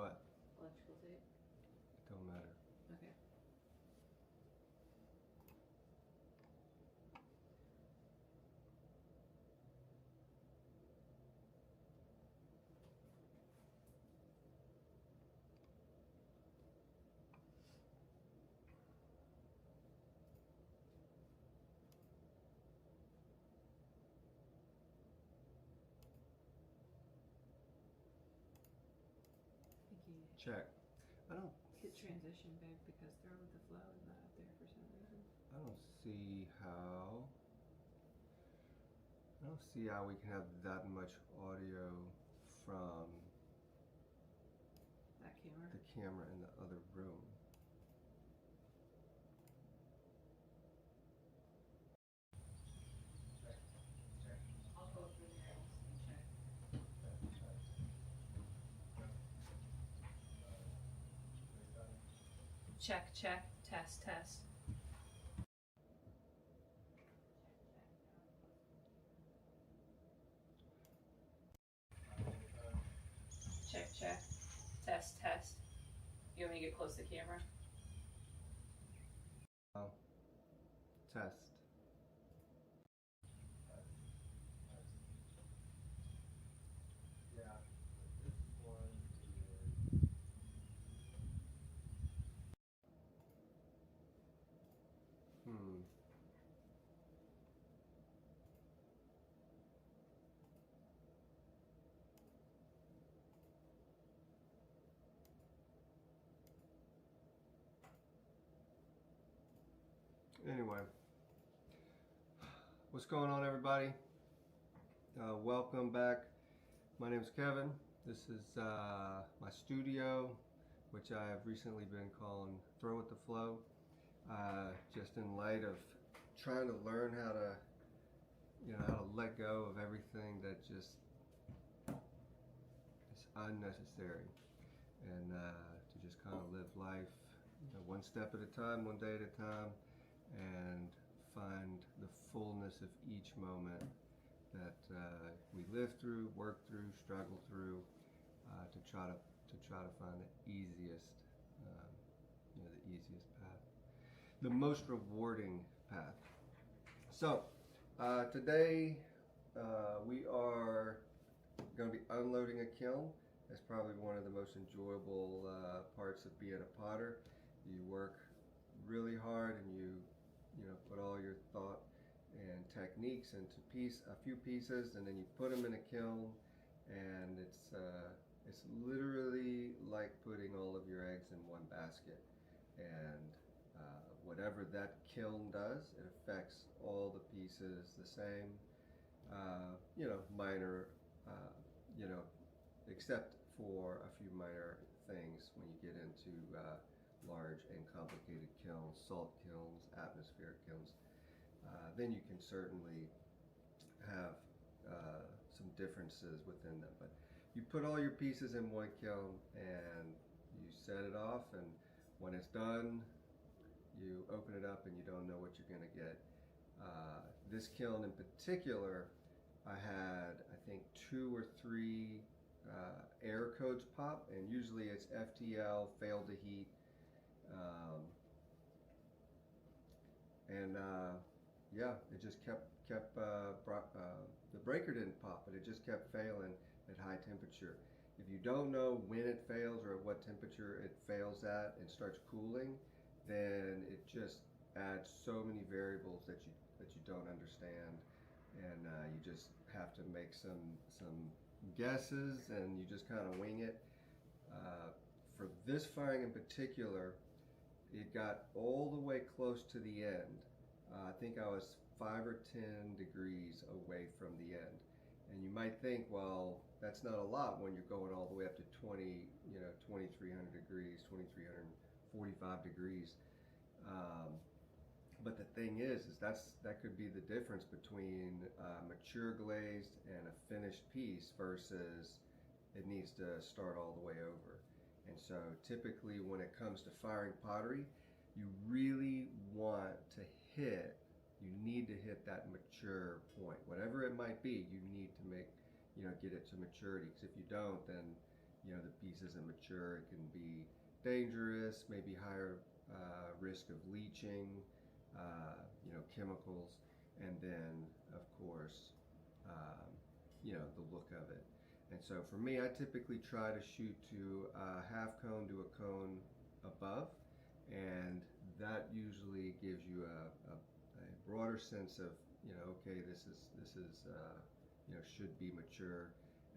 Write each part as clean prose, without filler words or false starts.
What? Electrical tape. It don't matter. Okay. Check. I don't Hit transition, babe, because throw with the flow is not up there for some reason. I don't see how we can have that much audio from That camera. the camera in the other room. I'll go through there and check. Check, check, test, test. Check, check, test, test. You want me to get close to the camera? Oh. Test. Yeah, this one is... Anyway, what's going on, everybody? Welcome back. My name is Kevin. This is my studio, which I have recently been calling Throw with the Flow, just in light of trying to learn how to, how to let go of everything that just is unnecessary, and to just kind of live life, one step at a time, one day at a time, and find the fullness of each moment that we live through, work through, struggle through, to try to find the easiest, the easiest path, the most rewarding path. So today we are going to be unloading a kiln. That's probably one of the most enjoyable parts of being a potter. You work really hard and you put all your thought and techniques into a few pieces, and then you put them in a kiln, and it's literally like putting all of your eggs in one basket. And whatever that kiln does, it affects all the pieces the same. Minor, except for a few minor things when you get into large and complicated kilns, salt kilns, atmospheric kilns. Then you can certainly have some differences within them. But you put all your pieces in one kiln and you set it off, and when it's done, you open it up and you don't know what you're going to get. This kiln in particular, I had, I think, 2 or 3 air codes pop, and usually it's FTL, failed to heat. Yeah, it just kept the breaker didn't pop, but it just kept failing at high temperature. If you don't know when it fails or at what temperature it fails at and starts cooling, then it just adds so many variables that you don't understand, and you just have to make some guesses, and you just kind of wing it. For this firing in particular, it got all the way close to the end. I think I was 5 or 10 degrees away from the end. And you might think, well, that's not a lot when you're going all the way up to 2300 degrees, 2345 degrees. But the thing is that could be the difference between mature glazed and a finished piece versus it needs to start all the way over. And so typically when it comes to firing pottery, you really want to need to hit that mature point. Whatever it might be, you need to get it to maturity. Because if you don't, then you know, the piece isn't mature. It can be dangerous, maybe higher risk of leaching, you know, chemicals, and then of course, you know, the look of it. And so for me, I typically try to shoot to a half cone to a cone above, and that usually gives you a broader sense of, you know, okay, this is you know, should be mature,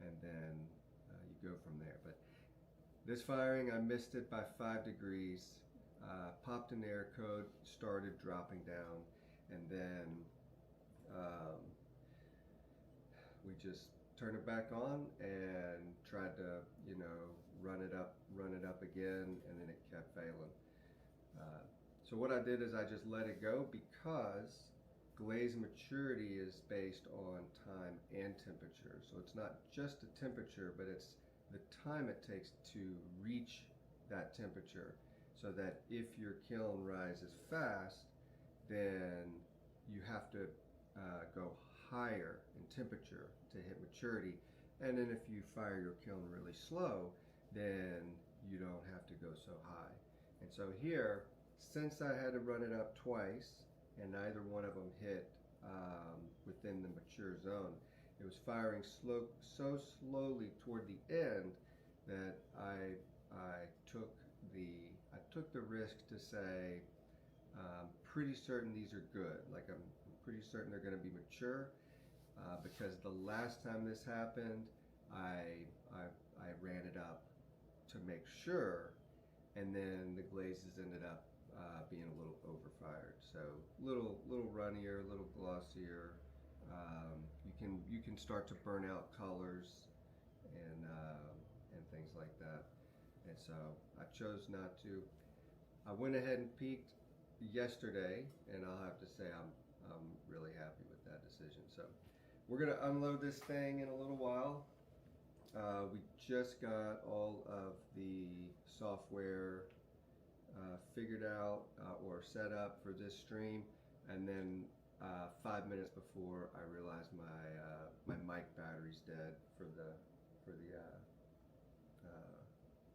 and then you go from there. But this firing, I missed it by 5 degrees, popped an air code, started dropping down, and then we just turned it back on and tried to, you know, run it up again, and then it kept failing. So what I did is I just let it go, because glaze maturity is based on time and temperature. So it's not just the temperature, but it's the time it takes to reach that temperature, so that if your kiln rises fast, then you have to go higher in temperature to hit maturity. And then if you fire your kiln really slow, then you don't have to go so high. And so here, since I had to run it up twice and neither one of them hit within the mature zone, it was firing so slowly toward the end that I took the risk to say, pretty certain these are good. Like, I'm pretty certain they're going to be mature, because the last time this happened, I ran it up to make sure, and then the glazes ended up being a little overfired. So little runnier, a little glossier. You can start to burn out colors and things like that. And so I chose not to. I went ahead and peaked yesterday, and I'll have to say I'm really happy with that decision. So we're gonna unload this thing in a little while. We just got all of the software figured out or set up for this stream, and then 5 minutes before, I realized my mic battery's dead for the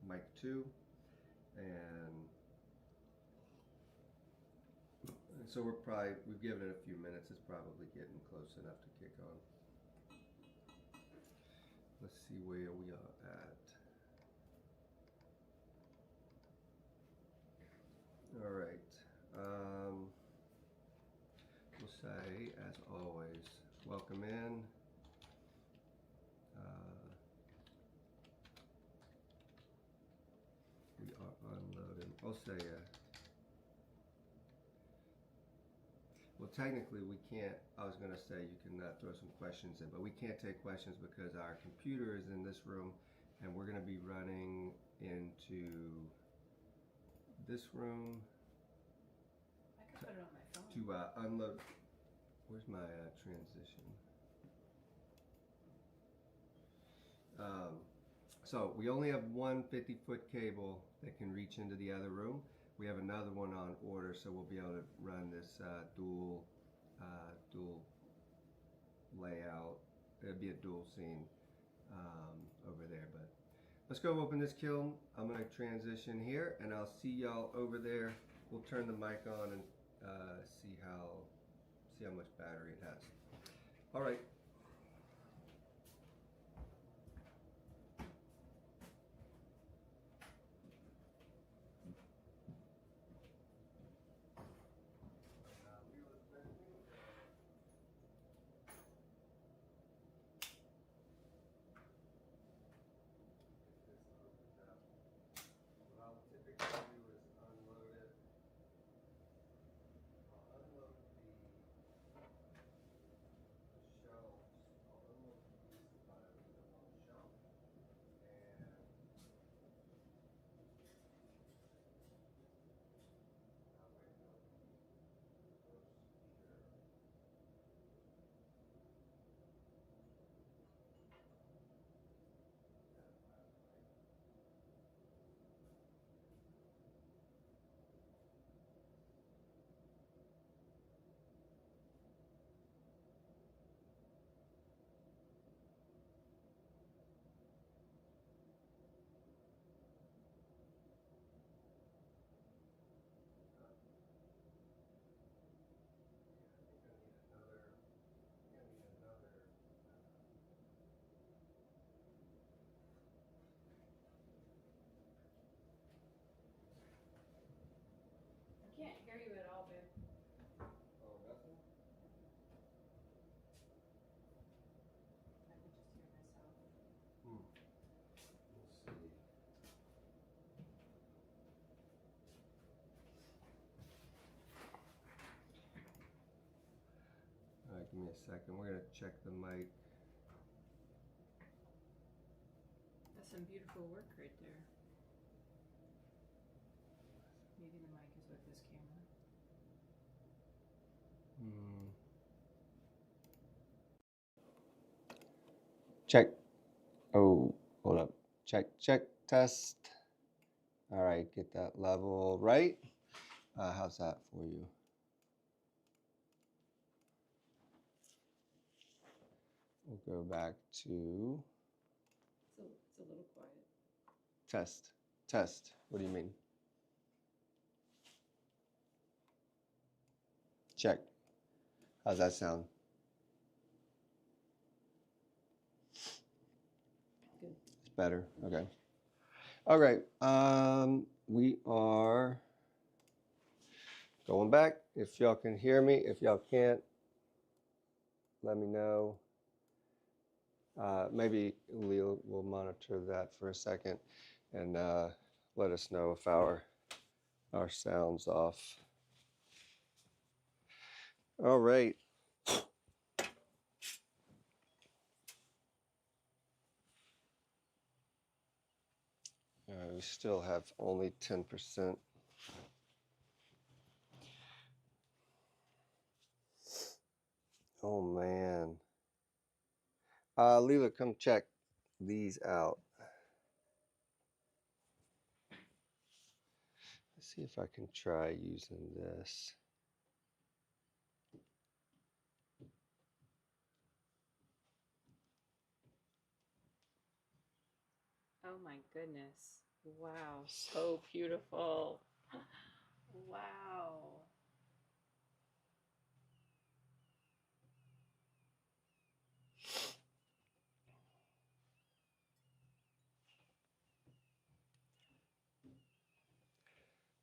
mic 2, and so we've given it a few minutes. It's probably getting close enough to kick on. Let's see where we are at. All right. We'll say, as always, welcome in. We are unloading. I'll say, well, technically we can't. I was going to say you can throw some questions in, but we can't take questions because our computer is in this room, and we're going to be running into this room. I could put it on my phone. To unload. Where's my transition? So we only have one 50-foot cable that can reach into the other room. We have another one on order, so we'll be able to run this dual layout. It'll be a dual scene over there. But let's go open this kiln. I'm going to transition here, and I'll see y'all over there. We'll turn the mic on and see how much battery it has. All right. Shelf me a second. We're gonna check the mic. That's some beautiful work right there. Maybe the mic is with this camera. Check. Oh, hold up. Check, check, test. All right, get that level right. How's that for you? We'll go back to It's a little quiet. test. Test. What do you mean? Check. How's that sound? Good. It's better. Okay. All right. We are going back. If y'all can hear me, if y'all can't, let me know. Maybe Leo will monitor that for a second and let us know if our sound's off. All right. We still have only 10%. Oh man. Leela, come check these out. Let's see if I can try using this. Oh my goodness. Wow, so beautiful. Wow.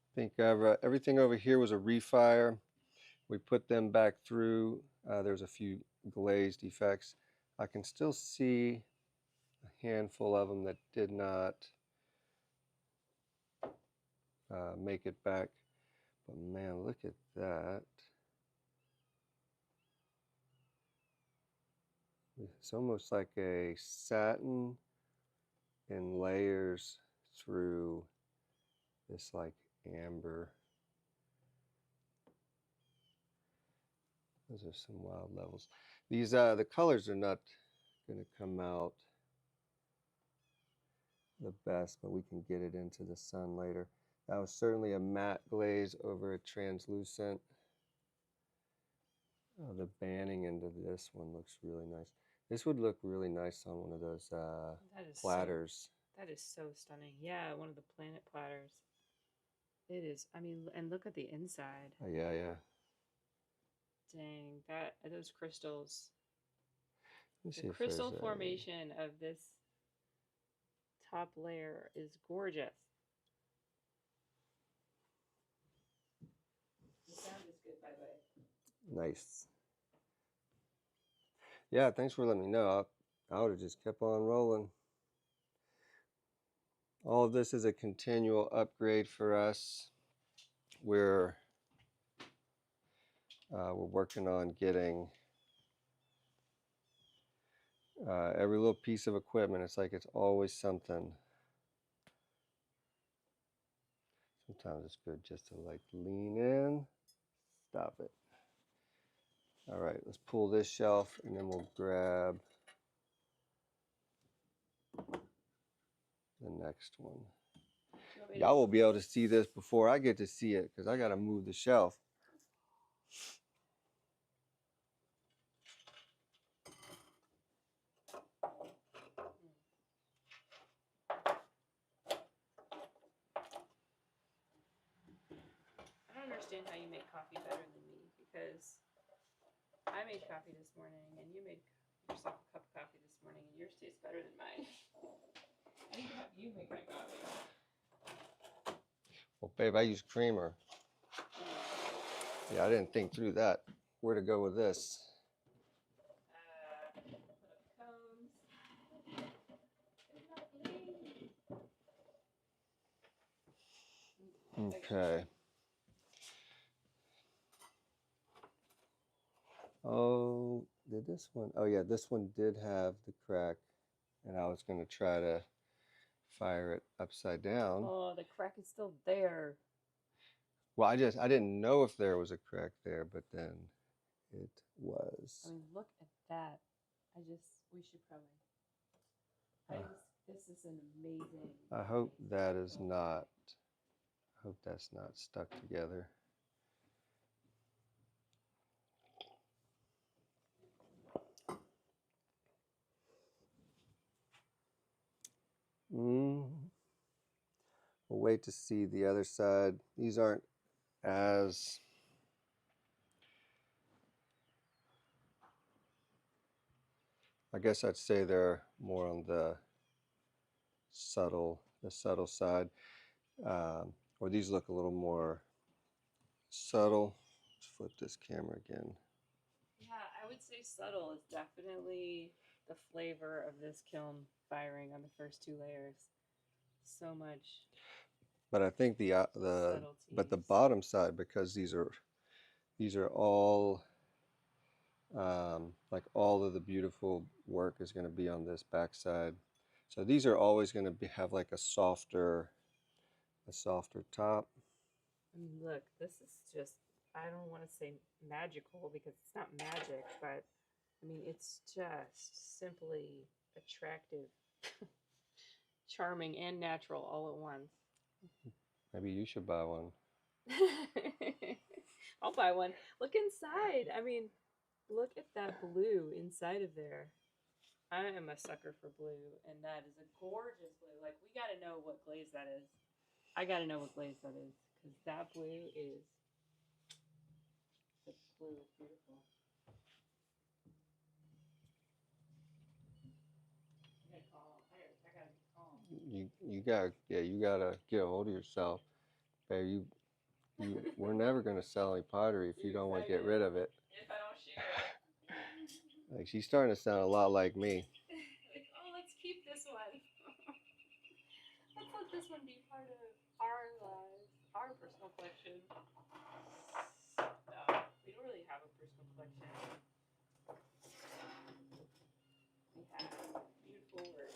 I think everything over here was a refire. We put them back through. There's a few glaze defects. I can still see a handful of them that did not make it back. But man, look at that. It's almost like a satin in layers through this like amber. Those are some wild levels. These the colors are not going to come out the best, but we can get it into the sun later. That was certainly a matte glaze over a translucent. Oh, the banding into this one looks really nice. This would look really nice on one of those platters. That is so stunning. Yeah, one of the planet platters. It is. I mean, and look at the inside. Oh, yeah, yeah. Dang, those crystals. Let's see The if crystal there's formation of this top layer is gorgeous. The sound is good, by the way. Nice. Yeah, thanks for letting me know. I would have just kept on rolling. All of this is a continual upgrade for us. We're working on getting every little piece of equipment. It's like it's always something. Sometimes it's good just to like lean in, stop it. All right, let's pull this shelf and then we'll grab the next one. Y'all will be able to see this before I get to see it because I got to move the shelf. I don't understand how you make coffee better than me because I made coffee this morning and you made yourself a cup of coffee this morning and yours tastes better than mine. I need to have you make my coffee. Well, babe, I use creamer. Yeah, I didn't think through that. Where to go with this? Put up cones. Okay. Oh, did this one? Oh yeah, this one did have the crack, and I was going to try to fire it upside down. Oh, the crack is still there. Well, I didn't know if there was a crack there, but then it was. I mean, look at that. We should probably. This is an amazing. I hope that is not. I hope that's not stuck together. We'll wait to see the other side. These aren't as I guess I'd say they're more on the subtle side, or these look a little more subtle. Let's flip this camera again. Yeah, I would say subtle is definitely the flavor of this kiln firing on the first two layers. So much. But I think the bottom side, because these are all like all of the beautiful work is going to be on this back side. So these are always going to have like a softer top. I mean, look, this is just, I don't want to say magical because it's not magic, but I mean, it's just simply attractive, charming, and natural all at once. Maybe you should buy one. I'll buy one. Look inside. I mean, look at that blue inside of there. I am a sucker for blue, and that is a gorgeous blue. Like, we got to know what glaze that is. I got to know what glaze that is, because that blue is, the blue is beautiful. I gotta call. I gotta be calm. You gotta get a hold of yourself, babe. We're never gonna sell any pottery if you don't want to get rid of it. If I don't share it. Like, she's starting to sound a lot like me. Like, oh, let's keep this one. Let's let this one be part of our lives, our personal collection. No, we don't really have a personal collection. We have beautiful work.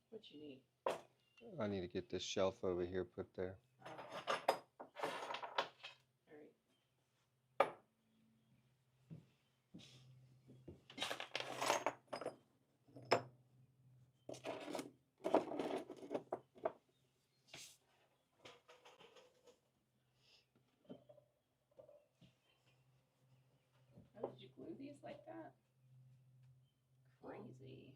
What you need? I need to get this shelf over here put there. Oh, did you glue these like that? Crazy.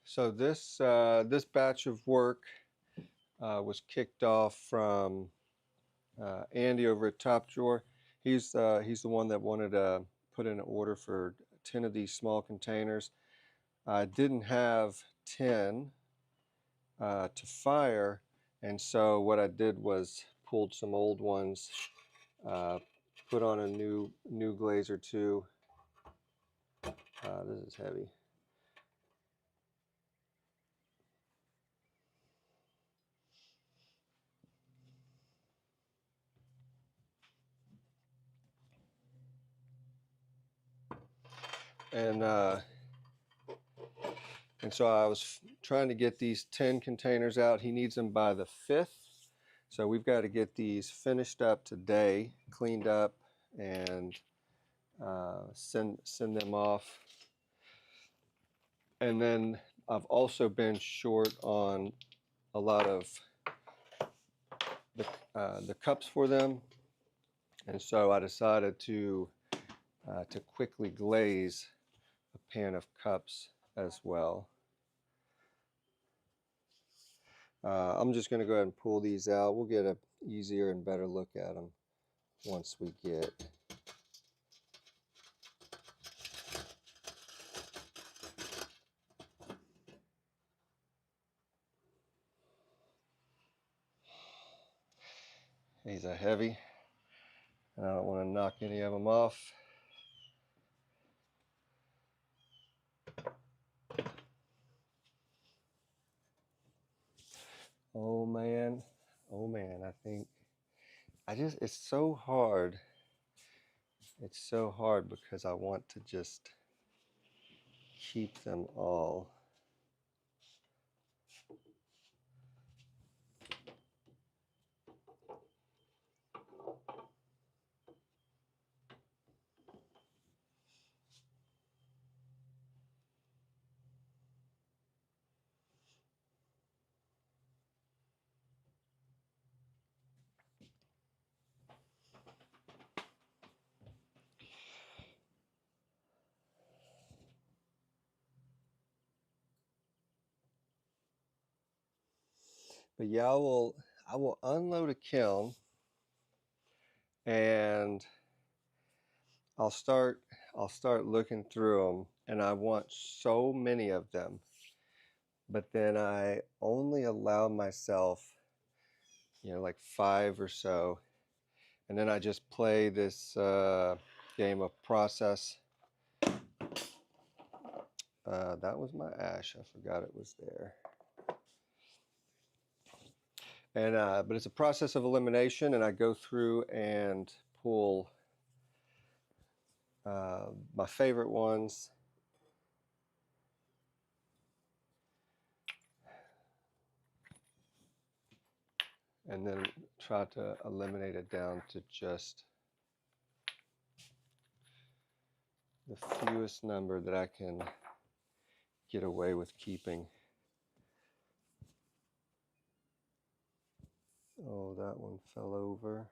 So this batch of work was kicked off from Andy over at Top Drawer. He's the one that wanted to put in an order for 10 of these small containers. I didn't have 10 to fire, and so what I did was pulled some old ones, put on a new glaze or two. This is heavy. And And so I was trying to get these 10 containers out. He needs them by the 5th. So we've got to get these finished up today, cleaned up, and send them off. And then I've also been short on a lot of the cups for them, and so I decided to quickly glaze a pan of cups as well. I'm just going to go ahead and pull these out. We'll get an easier and better look at them once we get these are heavy, and I don't want to knock any of them off. Oh man, I think it's so hard. It's so hard because I want to just keep them all. But yeah, I will unload a kiln, and I'll start looking through them, and I want so many of them, but then I only allow myself, like 5 or so, and then I just play this game of process. That was my ash. I forgot it was there. And but it's a process of elimination, and I go through and pull my favorite ones, and then try to eliminate it down to just the fewest number that I can get away with keeping. Oh, that one fell over.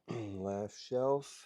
Last shelf.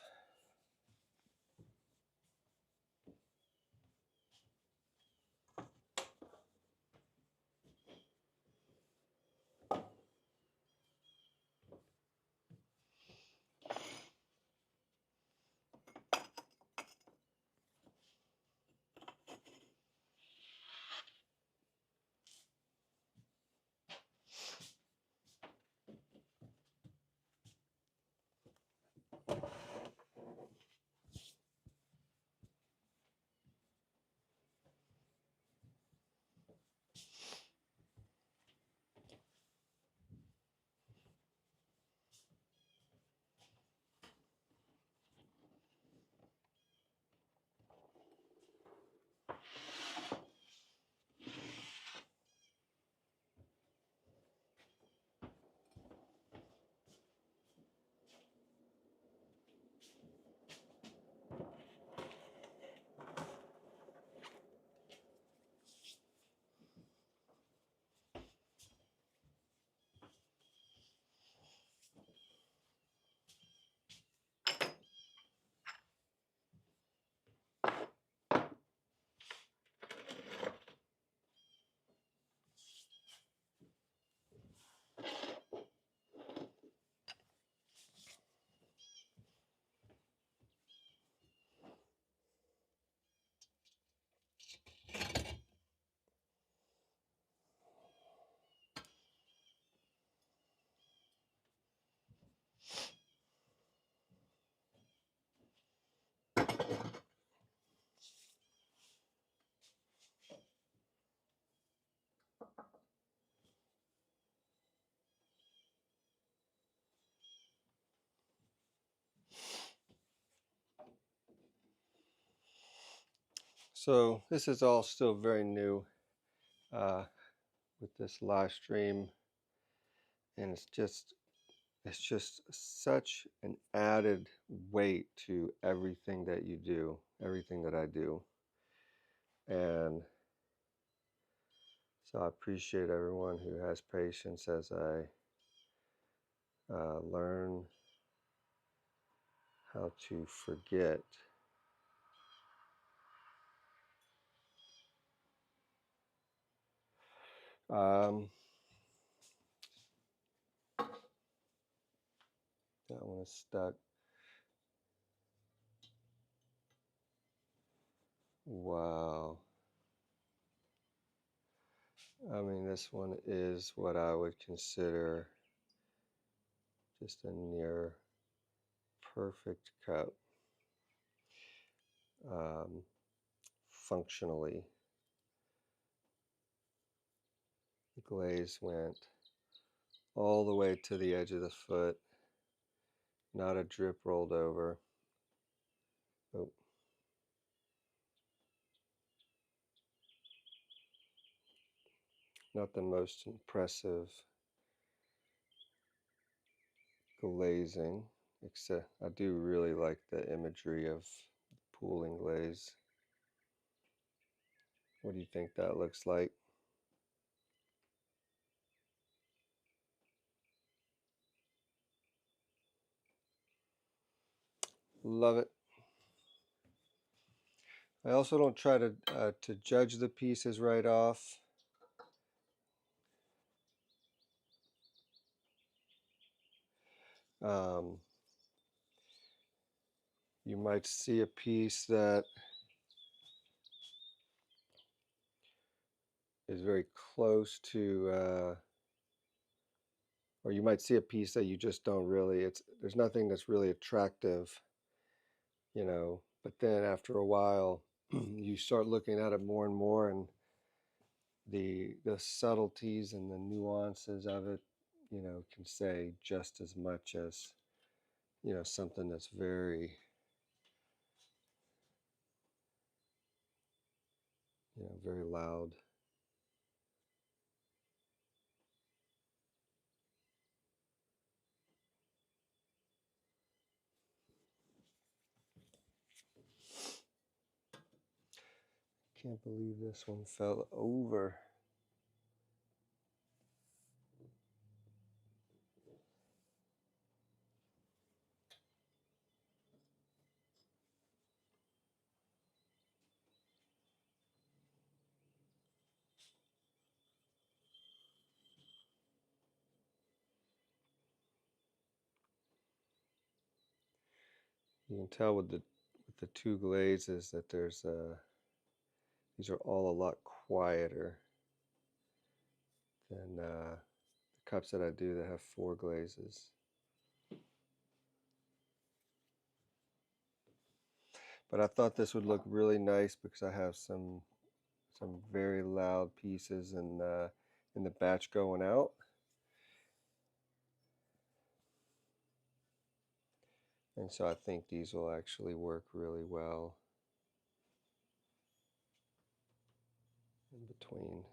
So this is all still very new with this live stream, and it's just such an added weight to everything that you do, everything that I do. And so I appreciate everyone who has patience as I learn how to forget. That one is stuck. Wow. I mean, this one is what I would consider just a near perfect cup, functionally. The glaze went all the way to the edge of the foot, not a drip rolled over. Oh. Not the most impressive glazing, except I do really like the imagery of pooling glaze. What do you think that looks like? Love it. I also don't try to judge the pieces right off. You might see a piece that is very close to, or you might see a piece that you just don't really, there's nothing that's really attractive, you know, but then after a while, you start looking at it more and more, and the subtleties and the nuances of it, you know, can say just as much as, you know, something that's very, you know, very loud. Can't believe this one fell over. You can tell with the two glazes that there's these are all a lot quieter than the cups that I do that have 4 glazes. But I thought this would look really nice because I have some very loud pieces in the batch going out. And so I think these will actually work really well in between.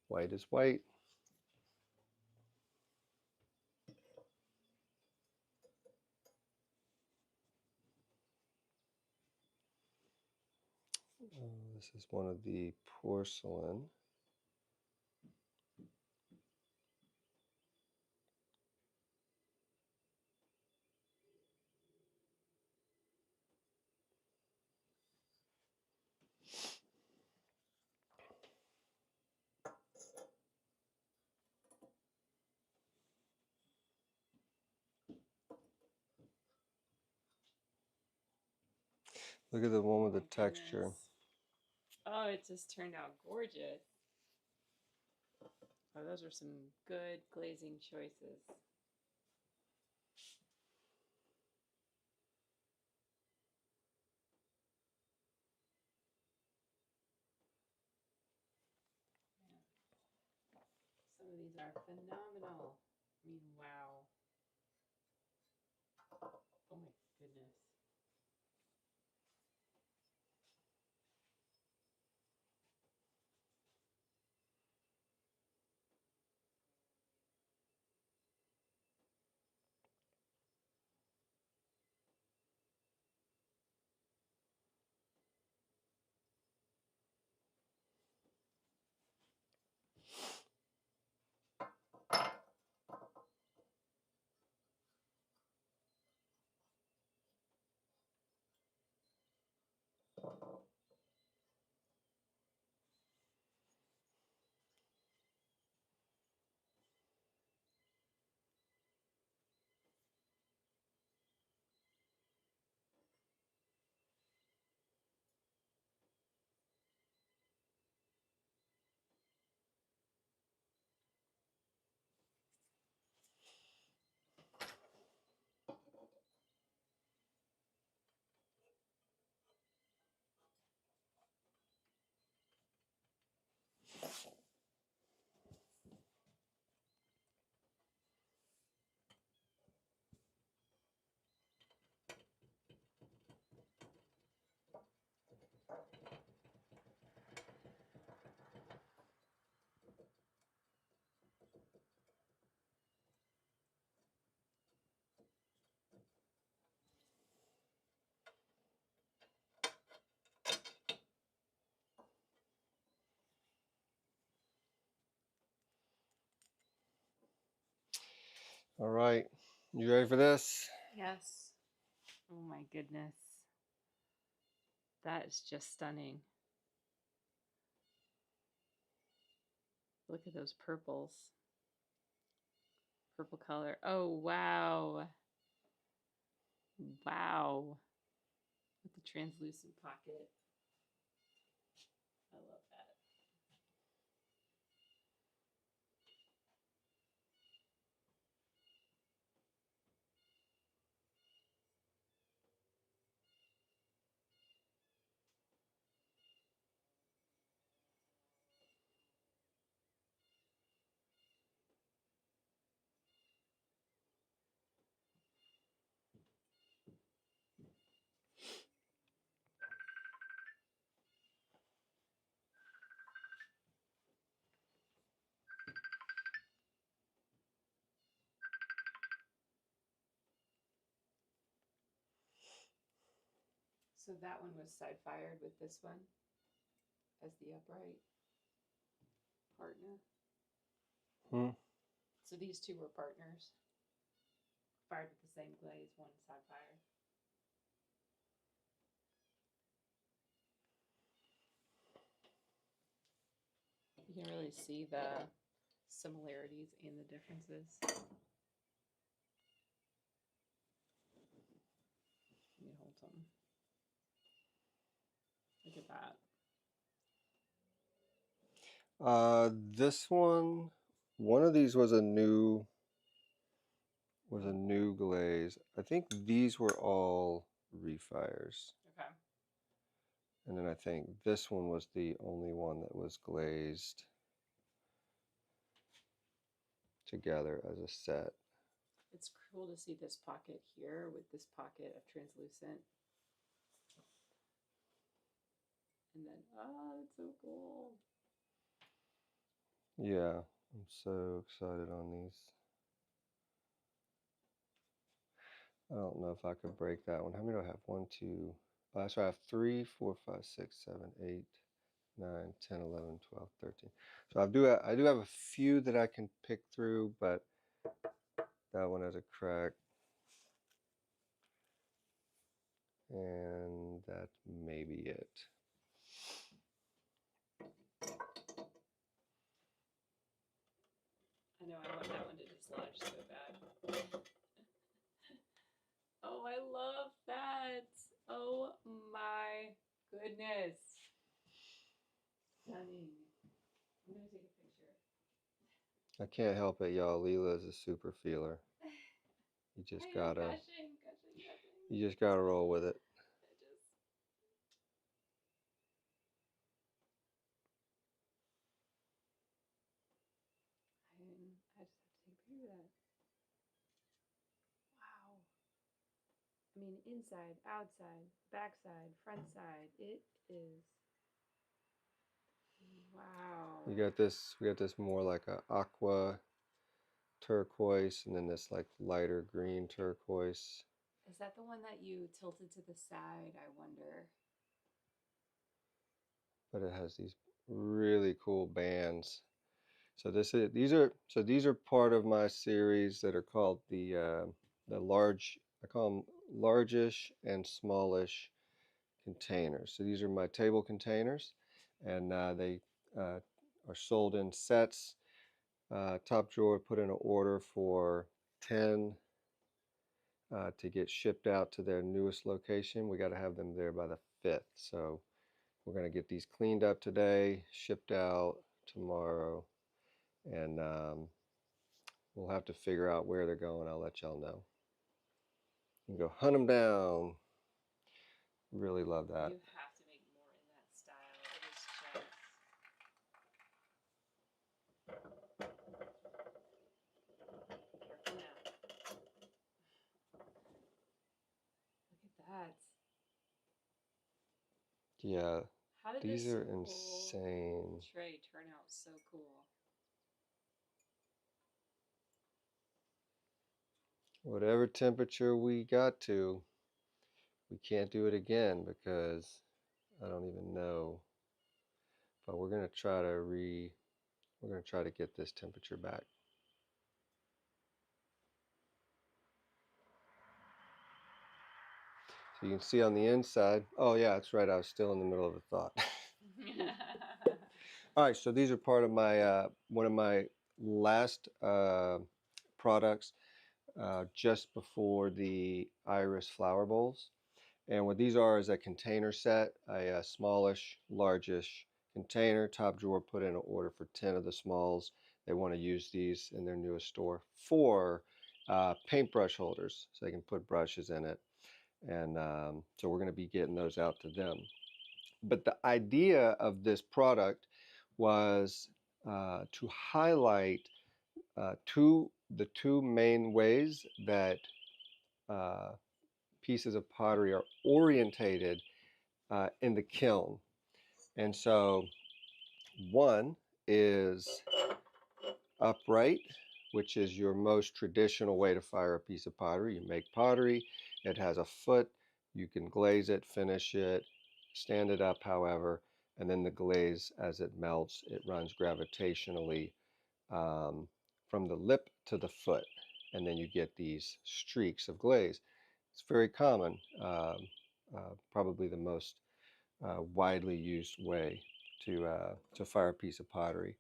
White is white. This is one of the porcelain. Look at the one with the texture. Oh, it just turned out gorgeous. Oh, those are some good glazing choices. Oh, these are phenomenal. I mean, wow. Oh my goodness. All right, you ready for this? Yes. Oh my goodness. That is just stunning. Look at those purples. Purple color. Oh, wow. Wow. With the translucent pocket. I love that. So that one was side fired with this one as the upright partner. So these two were partners. Fired with the same glaze, one side fired. You can really see the similarities and the differences. Let me hold some. Look at that. This one of these was a new glaze. I think these were all refires. Okay. And then I think this one was the only one that was glazed together as a set. It's cool to see this pocket here with this pocket of translucent. And then, oh, it's so cool. Yeah, I'm so excited on these. I don't know if I could break that one. How many do I have? 1, 2. So I have 3, 4, 5, 6, 7, 8, 9, 10, 11, 12, 13. So I do have a few that I can pick through, but that one has a crack. And that may be it. I know, I want that one to dislodge so bad. Oh, I love that. Oh my goodness. Stunning. I'm going to take a picture. I can't help it, y'all. Leela is a super feeler. You just gotta gushing. you just gotta roll with it. Look at that. Wow. I mean, inside, outside, backside, front side. It is. Wow. We got this more like a aqua turquoise, and then this like lighter green turquoise. Is that the one that you tilted to the side? I wonder. But it has these really cool bands. So these are part of my series that are called the large. I call them largish and smallish containers. So these are my table containers, and they are sold in sets. Top Drawer put in an order for 10 to get shipped out to their newest location. We got to have them there by the 5th. So we're going to get these cleaned up today, shipped out tomorrow, and we'll have to figure out where they're going. I'll let y'all know. You can go hunt them down. Really love that. You have to make more in that style. It is just. Careful now. Look at that. Yeah, How did these this are whole insane. tray turn out so cool? Whatever temperature we got to, we can't do it again because I don't even know. But we're gonna try to get this temperature back. So you can see on the inside. Oh yeah, that's right. I was still in the middle of a thought. All right, so these are part of my one of my last products just before the iris flower bowls. And what these are is a container set, a smallish, largish container. Top Drawer put in an order for 10 of the smalls. They want to use these in their newest store for paintbrush holders, so they can put brushes in it. And so we're going to be getting those out to them. But the idea of this product was to highlight the two main ways that pieces of pottery are orientated in the kiln. And so one is upright, which is your most traditional way to fire a piece of pottery. You make pottery, it has a foot, you can glaze it, finish it, stand it up, however, and then the glaze, as it melts, it runs gravitationally from the lip to the foot, and then you get these streaks of glaze. It's very common, probably the most widely used way to fire a piece of pottery.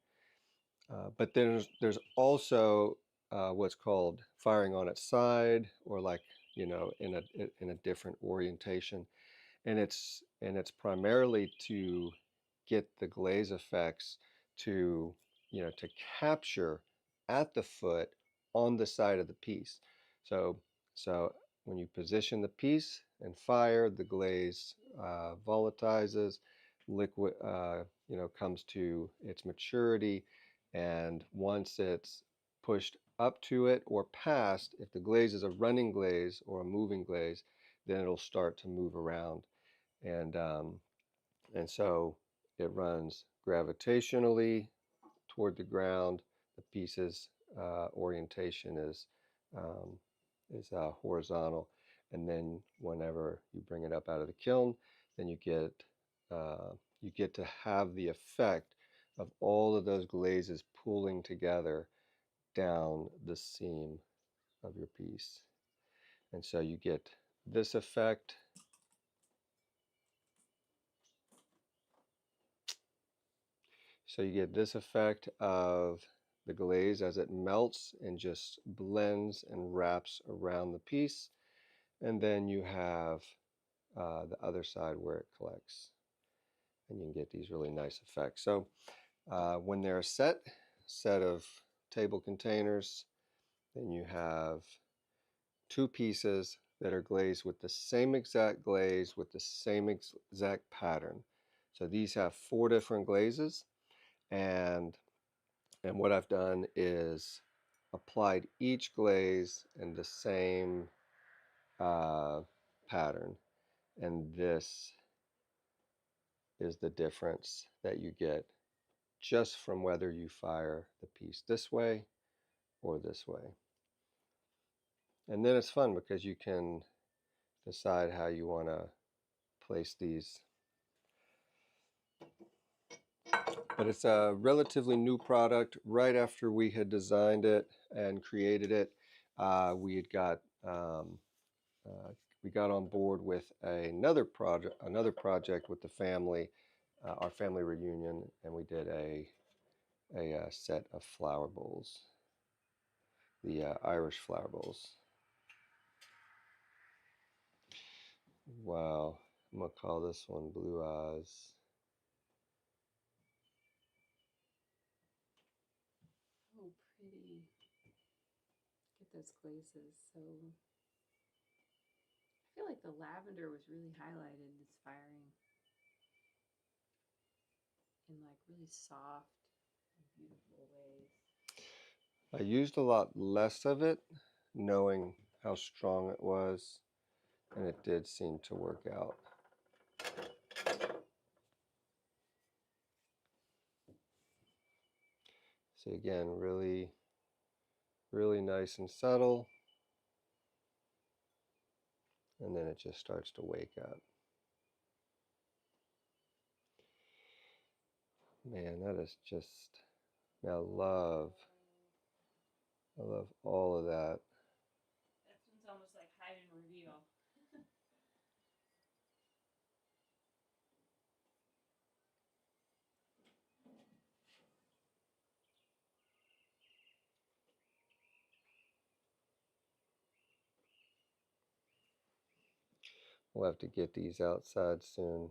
But there's also what's called firing on its side, or like in a different orientation, and it's primarily to get the glaze effects to to capture at the foot on the side of the piece. So when you position the piece and fire, the glaze volatilizes, liquid comes to its maturity, and once it's pushed up to it or past, if the glaze is a running glaze or a moving glaze, then it'll start to move around, and so it runs gravitationally toward the ground. The piece's orientation um, is horizontal, and then whenever you bring it up out of the kiln, then you get to have the effect of all of those glazes pulling together down the seam of your piece, and so you get this effect. So you get this effect of the glaze as it melts and just blends and wraps around the piece. And then you have the other side where it collects. And you can get these really nice effects. So when they're a set of table containers, then you have two pieces that are glazed with the same exact glaze with the same exact pattern. So these have 4 different glazes. And what I've done is applied each glaze in the same pattern, and this is the difference that you get just from whether you fire the piece this way or this way. And then it's fun because you can decide how you want to place these. But it's a relatively new product. Right after we had designed it and created it, we had got we got on board with another project with the family, our family reunion, and we did a set of flower bowls, the Irish flower bowls. Wow, I'm gonna call this one Blue Eyes. Oh, pretty. Get those glazes. So I feel like the lavender was really highlighted in this firing in like really soft and beautiful ways. I used a lot less of it, knowing how strong it was, and it did seem to work out. So again, really, really nice and subtle, and then it just starts to wake up. Man, that is just, I love all of that. That one's almost like hide and reveal. We'll have to get these outside soon.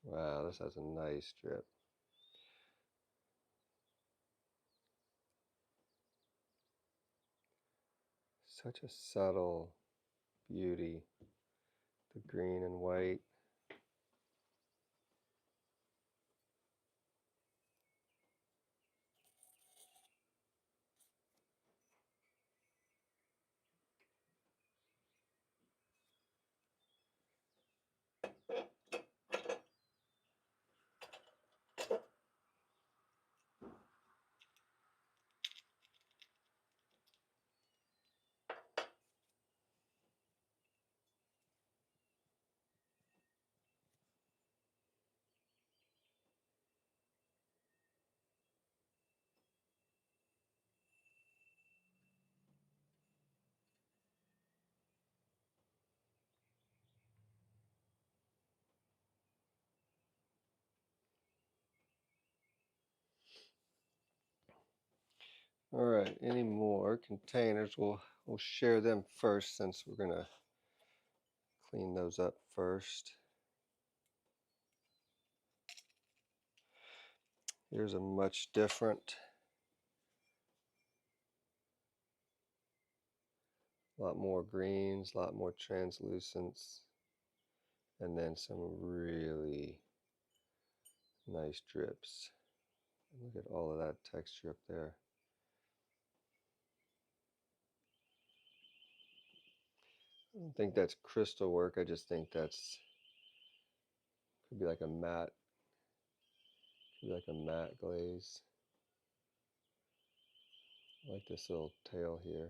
Wow, this has a nice drip. Such a subtle beauty. The green and white. All right, any more containers? We'll share them first since we're gonna clean those up first. Here's a much different, a lot more greens, a lot more translucence, and then some really nice drips. Look at all of that texture up there. I don't think that's crystal work. I just think that's could be like a matte, glaze. I like this little tail here.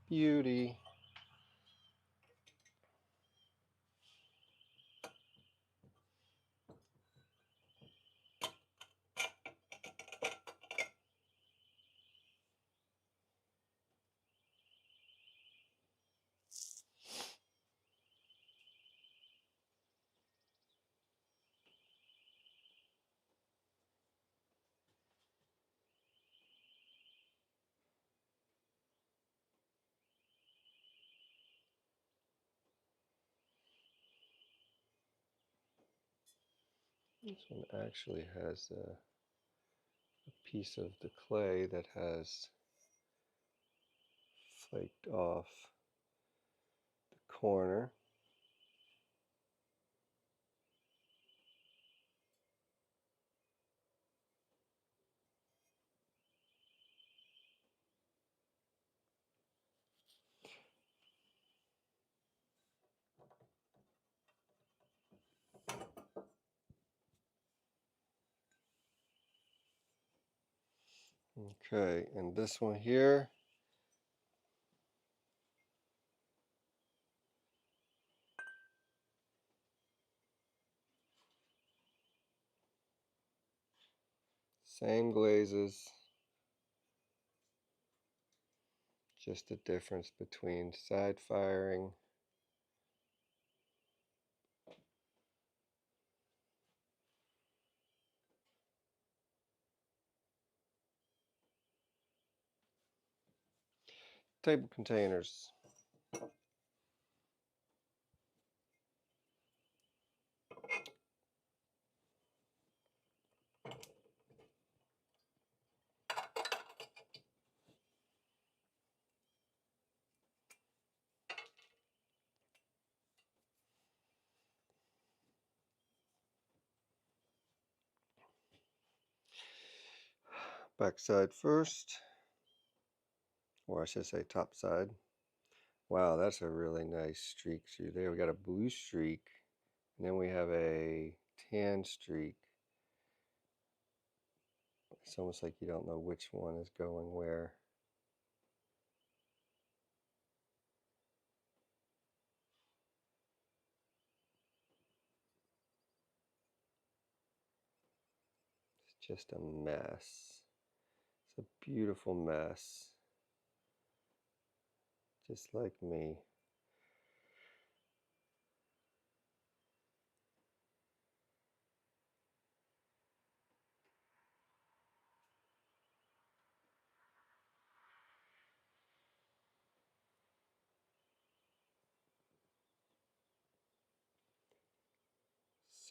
Beauty. This one actually has a piece of the clay that has flaked off the corner. Okay, and this one here, same glazes, just the difference between side firing table containers. Back side first, or I should say top side. Wow, that's a really nice streak through there. We got a blue streak, and then we have a tan streak. It's almost like you don't know which one is going where. It's just a mess. It's a beautiful mess. Just like me.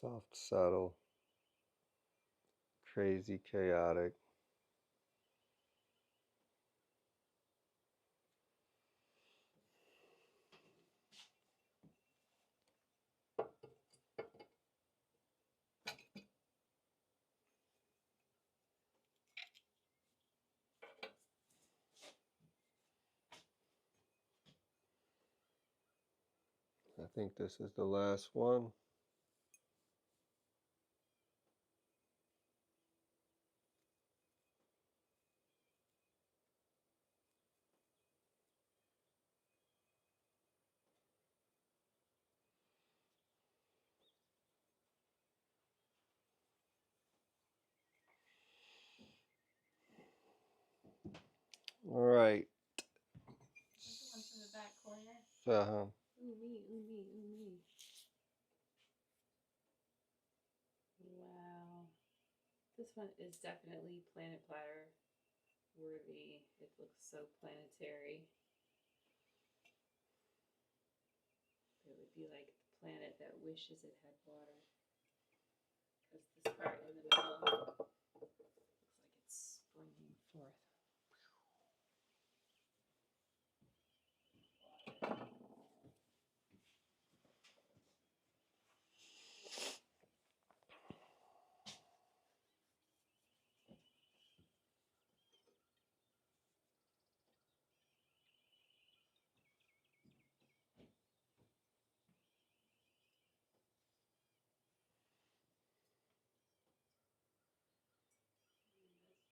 Soft, subtle, crazy, chaotic. I think this is the last one. All right. One from the back corner. Uh-huh. Ooh me, ooh me, ooh me. Wow. This one is definitely Planet Platter worthy. It looks so planetary. It would be like the planet that wishes it had water. Because this part in the middle